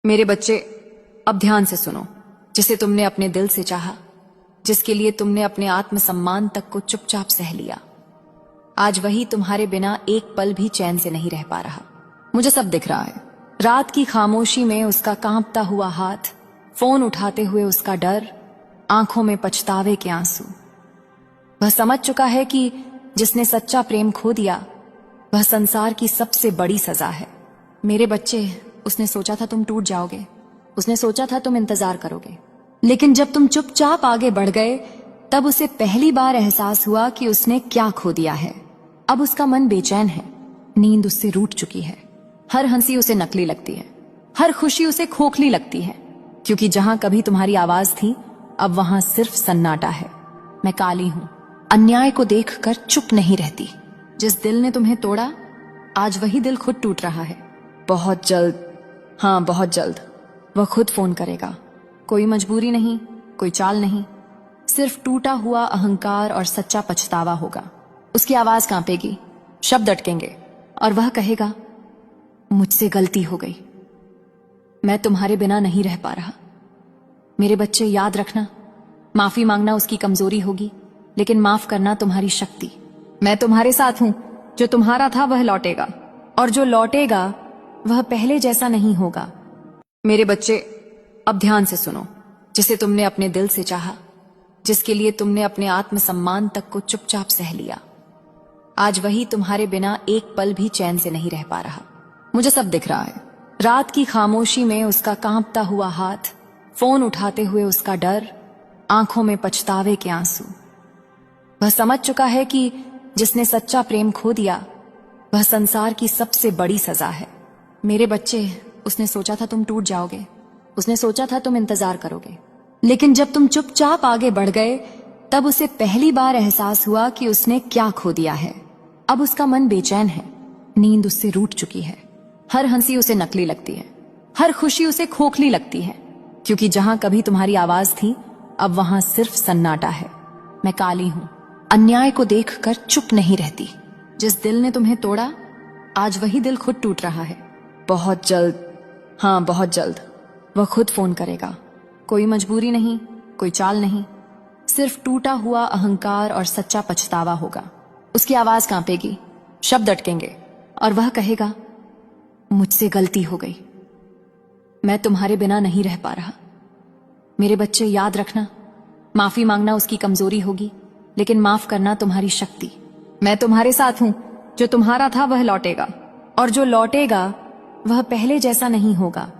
मेरे बच्चे, अब ध्यान से सुनो। जिसे तुमने अपने दिल से चाहा, जिसके लिए तुमने अपने आत्मसम्मान तक को चुपचाप सह लिया, आज वही तुम्हारे बिना एक पल भी चैन से नहीं रह पा रहा। मुझे सब दिख रहा है। रात की खामोशी में उसका कांपता हुआ हाथ, फोन उठाते हुए उसका डर, आंखों में पछतावे के आंसू। वह समझ चुका है कि जिसने सच्चा प्रेम खो दिया, वह संसार की सबसे बड़ी सजा है। मेरे बच्चे, उसने सोचा था तुम टूट जाओगे, उसने सोचा था तुम इंतजार करोगे, लेकिन जब तुम चुपचाप आगे बढ़ गए, तब उसे पहली बार एहसास हुआ कि उसने क्या खो दिया है। अब उसका मन बेचैन है, नींद उससे रूठ चुकी है। हर हंसी उसे नकली लगती है, हर खुशी उसे खोखली लगती है, क्योंकि जहां कभी तुम्हारी आवाज थी, अब वहां सिर्फ सन्नाटा है। मैं काली हूं, अन्याय को देखकर चुप नहीं रहती। जिस दिल ने तुम्हें तोड़ा, आज वही दिल खुद टूट रहा है। बहुत जल्द, हाँ बहुत जल्द, वह खुद फोन करेगा। कोई मजबूरी नहीं, कोई चाल नहीं, सिर्फ टूटा हुआ अहंकार और सच्चा पछतावा होगा। उसकी आवाज कांपेगी, शब्द अटकेंगे, और वह कहेगा, मुझसे गलती हो गई, मैं तुम्हारे बिना नहीं रह पा रहा। मेरे बच्चे, याद रखना, माफी मांगना उसकी कमजोरी होगी, लेकिन माफ करना तुम्हारी शक्ति। मैं तुम्हारे साथ हूं। जो तुम्हारा था वह लौटेगा, और जो लौटेगा वह पहले जैसा नहीं होगा। मेरे बच्चे, अब ध्यान से सुनो। जिसे तुमने अपने दिल से चाहा, जिसके लिए तुमने अपने आत्मसम्मान तक को चुपचाप सह लिया, आज वही तुम्हारे बिना एक पल भी चैन से नहीं रह पा रहा। मुझे सब दिख रहा है। रात की खामोशी में उसका कांपता हुआ हाथ, फोन उठाते हुए उसका डर, आंखों में पछतावे के आंसू। वह समझ चुका है कि जिसने सच्चा प्रेम खो दिया, वह संसार की सबसे बड़ी सजा है। मेरे बच्चे, उसने सोचा था तुम टूट जाओगे, उसने सोचा था तुम इंतजार करोगे, लेकिन जब तुम चुपचाप आगे बढ़ गए, तब उसे पहली बार एहसास हुआ कि उसने क्या खो दिया है। अब उसका मन बेचैन है, नींद उससे रूठ चुकी है। हर हंसी उसे नकली लगती है, हर खुशी उसे खोखली लगती है, क्योंकि जहां कभी तुम्हारी आवाज थी, अब वहां सिर्फ सन्नाटा है। मैं काली हूं, अन्याय को देखकर चुप नहीं रहती। जिस दिल ने तुम्हें तोड़ा, आज वही दिल खुद टूट रहा है। बहुत जल्द, हाँ बहुत जल्द, वह खुद फोन करेगा। कोई मजबूरी नहीं, कोई चाल नहीं, सिर्फ टूटा हुआ अहंकार और सच्चा पछतावा होगा। उसकी आवाज कांपेगी, शब्द अटकेंगे, और वह कहेगा, मुझसे गलती हो गई, मैं तुम्हारे बिना नहीं रह पा रहा। मेरे बच्चे, याद रखना, माफी मांगना उसकी कमजोरी होगी, लेकिन माफ करना तुम्हारी शक्ति। मैं तुम्हारे साथ हूं। जो तुम्हारा था वह लौटेगा, और जो लौटेगा वह पहले जैसा नहीं होगा।